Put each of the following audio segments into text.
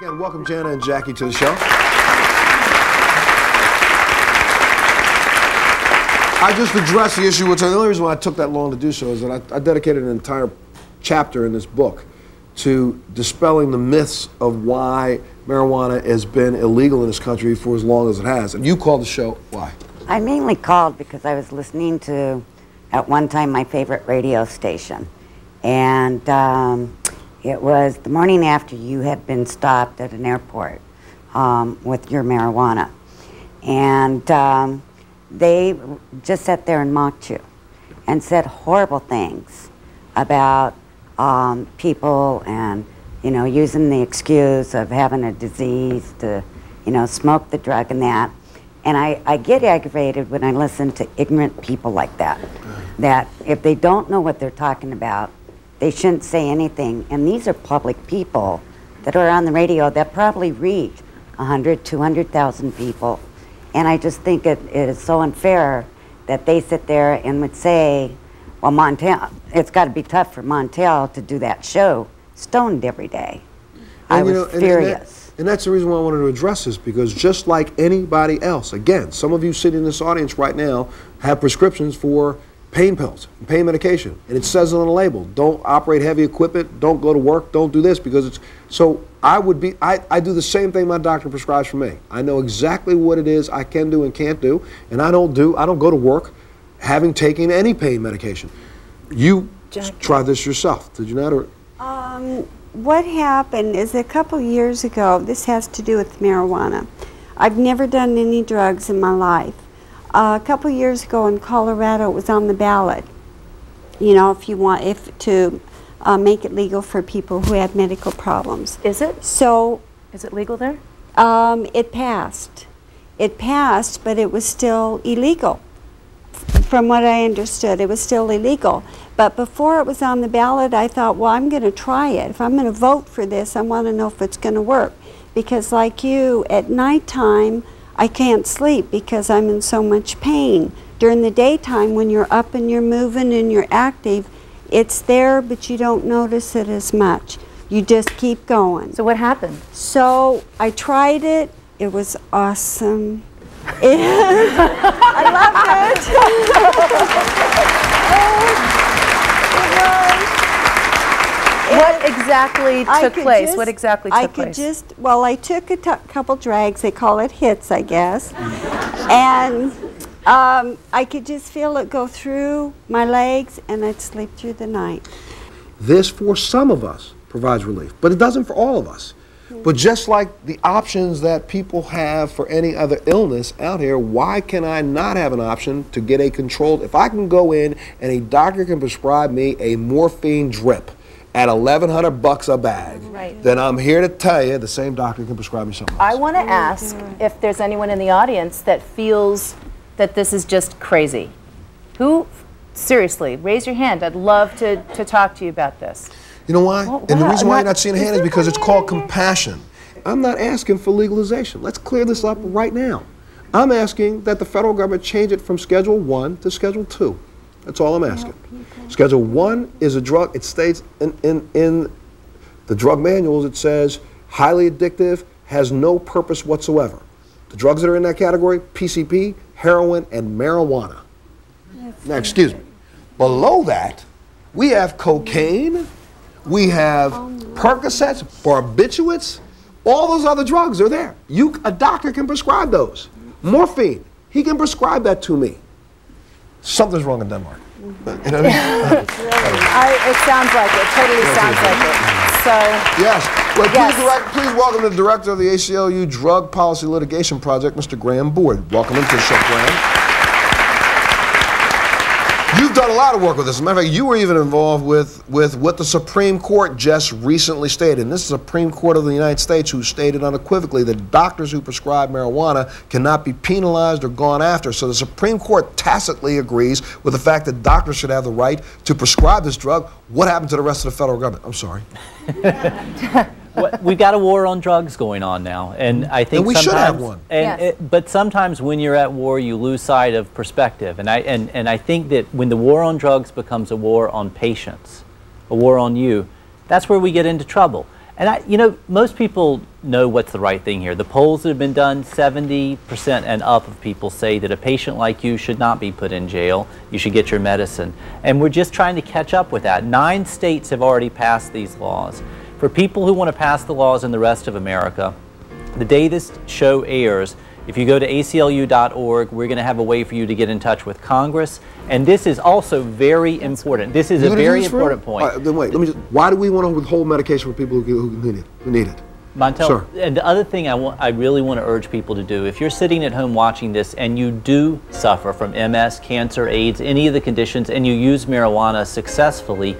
Again, welcome Jana and Jackie to the show. I just addressed the issue, which the only reason why I took that long to do so is that I dedicated an entire chapter in this book to dispelling the myths of why marijuana has been illegal in this country for as long as it has. And you called the show, why? I mainly called because I was listening to, at one time, my favorite radio station. And it was the morning after you had been stopped at an airport with your marijuana. And they just sat there and mocked you and said horrible things about people and, you know, using the excuse of having a disease to, you know, smoke the drug and that. And I get aggravated when I listen to ignorant people like that, that if they don't know what they're talking about, they shouldn't say anything. And these are public people that are on the radio that probably reach 100, 200,000 people. And I just think it is so unfair that they sit there and would say, well, Montel, it's got to be tough for Montel to do that show stoned every day. I was furious. And that's the reason why I wanted to address this, because just like anybody else, again, some of you sitting in this audience right now have prescriptions for pain pills, pain medication, and it says it on the label, don't operate heavy equipment, don't go to work, don't do this, because it's, so I do the same thing my doctor prescribes for me. I know exactly what it is I can do and can't do, and I don't go to work having taken any pain medication. You tried this yourself, did you not? Or? What happened is a couple years ago, this has to do with marijuana. I've never done any drugs in my life. A couple years ago in Colorado, it was on the ballot. You know, to make it legal for people who had medical problems. Is it? So, is it legal there? It passed. It passed, but it was still illegal. From what I understood, it was still illegal. But before it was on the ballot, I thought, well, I'm going to try it. If I'm going to vote for this, I want to know if it's going to work. Because like you, at nighttime, I can't sleep because I'm in so much pain. During the daytime, when you're up and you're moving and you're active, it's there, but you don't notice it as much. You just keep going. So what happened? So I tried it. It was awesome. I loved it. What exactly took place? What exactly took place? Well, I took a couple drags. They call it hits, I guess. And I could just feel it go through my legs, and I'd sleep through the night. This, for some of us, provides relief, but it doesn't for all of us. But just like the options that people have for any other illness out here, why can I not have an option to get a controlled, if I can go in and a doctor can prescribe me a morphine drip at $1,100 a bag, then I'm here to tell you the same doctor can prescribe me something else. I want to ask if there's anyone in the audience that feels that this is just crazy. Who, seriously, raise your hand. I'd love to talk to you about this. You know why? And the reason why you're not seeing a hand is because it's called compassion. I'm not asking for legalization. Let's clear this up right now. I'm asking that the federal government change it from Schedule 1 to Schedule 2. That's all I'm asking. Schedule 1 is a drug. It states in the drug manuals, it says highly addictive, has no purpose whatsoever. The drugs that are in that category, PCP, heroin, and marijuana. Now, excuse me. Below that, we have cocaine, we have Percocets, barbiturates, all those other drugs are there. A doctor can prescribe those. Morphine, he can prescribe that to me. Something's wrong in Denmark. You know what I mean? It sounds like it, totally sounds like it. So, yes. Well, please welcome the director of the ACLU Drug Policy Litigation Project, Mr. Graham Boyd. Welcome into the show, Graham. You've done a lot of work with this. As a matter of fact, you were even involved with what the Supreme Court just recently stated. And this is the Supreme Court of the United States who stated unequivocally that doctors who prescribe marijuana cannot be penalized or gone after. So the Supreme Court tacitly agrees with the fact that doctors should have the right to prescribe this drug. What happened to the rest of the federal government? I'm sorry. We've got a war on drugs going on now, and I think we should have one. But sometimes when you're at war, you lose sight of perspective, and I think that when the war on drugs becomes a war on patients, a war on you, that's where we get into trouble. And you know, most people know what's the right thing here. The polls that have been done, 70% and up of people say that a patient like you should not be put in jail. You should get your medicine. And we're just trying to catch up with that. 9 states have already passed these laws. For people who want to pass the laws in the rest of America, the day this show airs, if you go to aclu.org, we're going to have a way for you to get in touch with Congress. And this is also very important. This is a very important point. Then wait, why do we want to withhold medication for people who need it? Montel, Sure. And the other thing I really want to urge people to do, if you're sitting at home watching this and you do suffer from MS, cancer, AIDS, any of the conditions, and you use marijuana successfully,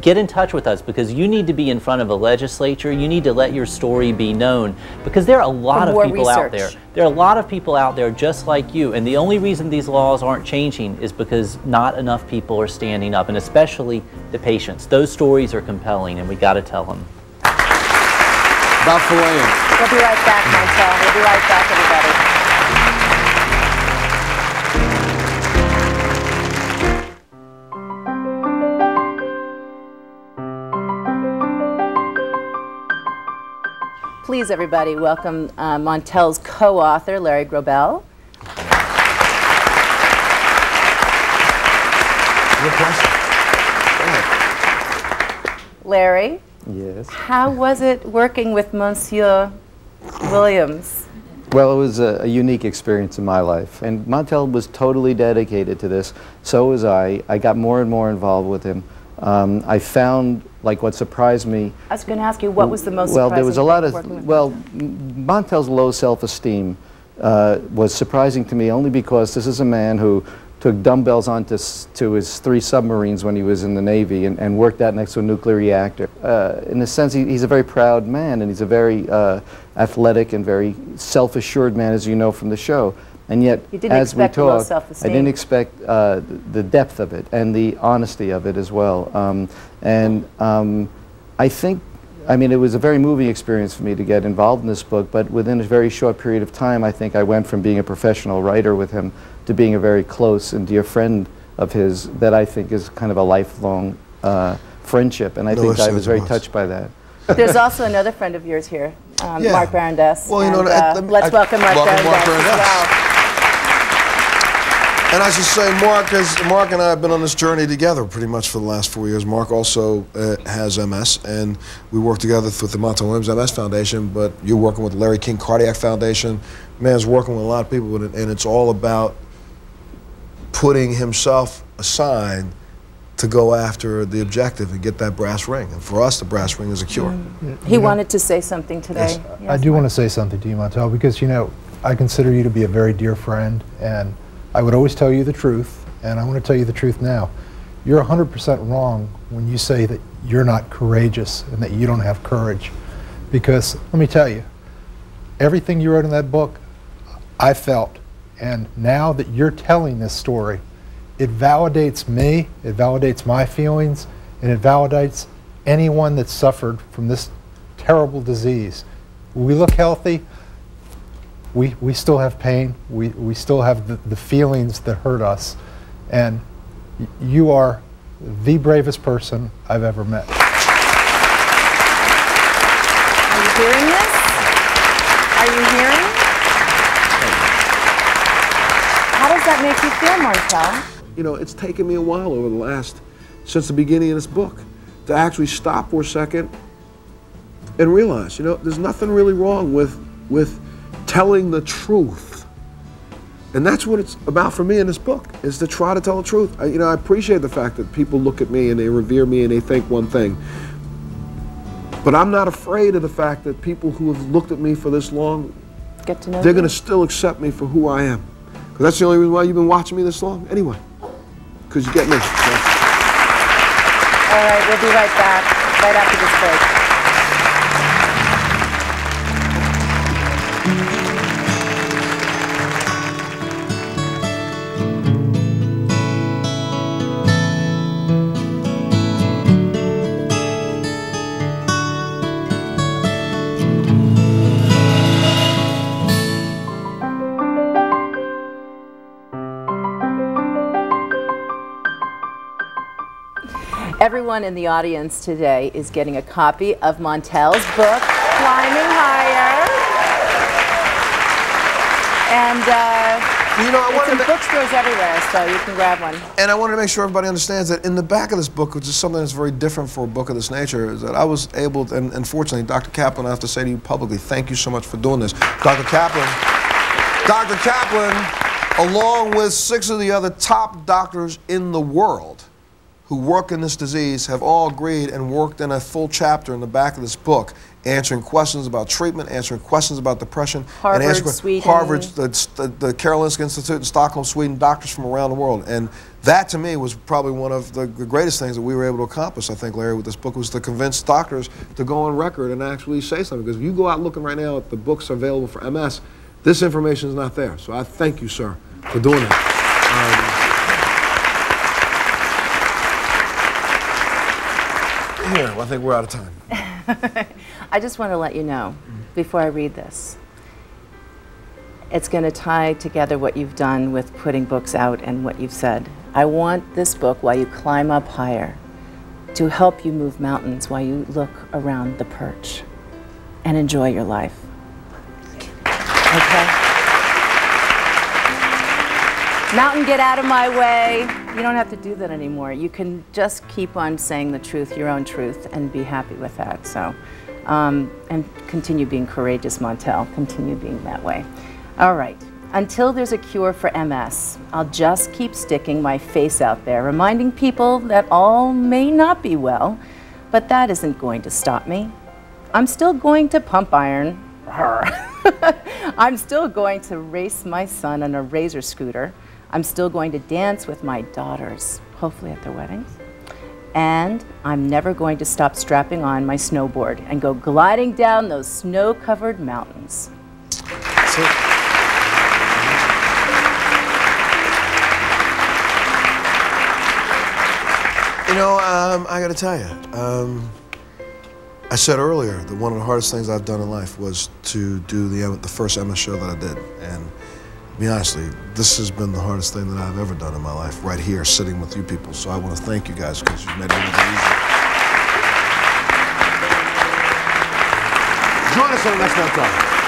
get in touch with us, because you need to be in front of a legislature. You need to let your story be known, because there are a lot of people out there. There are a lot of people out there just like you, and the only reason these laws aren't changing is because not enough people are standing up, and especially the patients. Those stories are compelling, and we got to tell them. About filleting. We'll be right back, Montel. We'll be right back, everybody. Please, everybody, welcome Montel's co-author, Larry Grobel. Larry? Yes. How was it working with Monsieur Williams? Well, it was a unique experience in my life, and Montel was totally dedicated to this. So was I. I got more and more involved with him. I found, like, what surprised me. I was going to ask you, what was the most surprising there was a lot of, Montel? Montel's low self-esteem was surprising to me, only because this is a man who took dumbbells onto to his 3 submarines when he was in the Navy and worked out next to a nuclear reactor. In a sense, he's a very proud man, and he's a very athletic and very self-assured man, as you know from the show. And yet, as we talk, I didn't expect the depth of it and the honesty of it as well. I think, I mean, it was a very moving experience for me to get involved in this book, but within a very short period of time, I think I went from being a professional writer with him to being a very close and dear friend of his that I think is kind of a lifelong friendship, and I think I was very touched by that. There's also another friend of yours here, Mark Barendess. Well, you know, let's welcome Mark Barendess as well. And I should say, Mark and I have been on this journey together pretty much for the last 4 years. Mark also has MS, and we work together with the Montel Williams MS Foundation, but you're working with Larry King Cardiac Foundation. Man's working with a lot of people with it, and it's all about putting himself aside to go after the objective and get that brass ring. And for us, the brass ring is a cure. He wanted to say something today. Yes. I do want to say something to you, Montel, because, you know, I consider you to be a very dear friend, and I would always tell you the truth, and I want to tell you the truth now. You're 100% wrong when you say that you're not courageous and that you don't have courage. Because, let me tell you, everything you wrote in that book, I felt. And now that you're telling this story, it validates me, it validates my feelings, and it validates anyone that's suffered from this terrible disease. We look healthy. We still have pain. We still have the feelings that hurt us. And you are the bravest person I've ever met. Are you hearing this? Are you hearing? How does that make you feel, Montel? You know, it's taken me a while over the last, since the beginning of this book, to actually stop for a second and realize, you know, there's nothing really wrong with telling the truth. And that's what it's about for me in this book, is to try to tell the truth. You know, I appreciate the fact that people look at me and they revere me and they think one thing. But I'm not afraid of the fact that people who have looked at me for this long, Get to know they're you. going to still accept me for who I am. Because that's the only reason why you've been watching me this long anyway. Because you get me. So. All right, we'll be right back, right after this break. Everyone in the audience today is getting a copy of Montel's book, Climbing Higher. And You know, it's in bookstores everywhere, so you can grab one. And I wanted to make sure everybody understands that in the back of this book, which is something that's very different for a book of this nature, is that I was able to, and fortunately, Dr. Kaplan, I have to say to you publicly, thank you so much for doing this. Dr. Kaplan, along with 6 of the other top doctors in the world who work in this disease, have all agreed and worked in a full chapter in the back of this book, answering questions about treatment, answering questions about depression. Harvard, and answering, Sweden. Harvard, the Karolinska Institute in Stockholm, Sweden, doctors from around the world. And that, to me, was probably one of the greatest things that we were able to accomplish, I think, Larry, with this book, was to convince doctors to go on record and actually say something. Because if you go out looking right now at the books available for MS, this information is not there. So I thank you, sir, for doing that. Here, well, I think we're out of time. I just want to let you know, before I read this, it's going to tie together what you've done with putting books out and what you've said. I want this book, While You Climb Up Higher, to help you move mountains while you look around the perch and enjoy your life. Okay? Mountain, get out of my way. You don't have to do that anymore. You can just keep on saying the truth, your own truth, and be happy with that. So, and continue being courageous, Montel. Continue being that way. All right. Until there's a cure for MS, I'll just keep sticking my face out there, reminding people that all may not be well, but that isn't going to stop me. I'm still going to pump iron. I'm still going to race my son on a razor scooter. I'm still going to dance with my daughters, hopefully at their weddings. And I'm never going to stop strapping on my snowboard and go gliding down those snow-covered mountains. That's it. You know, I got to tell you, I said earlier that one of the hardest things I've done in life was to do the first MS show that I did. And to be honest with you, this has been the hardest thing that I've ever done in my life, right here, sitting with you people. So I want to thank you guys because you've made it a little bit easier. Join us on the next Montel.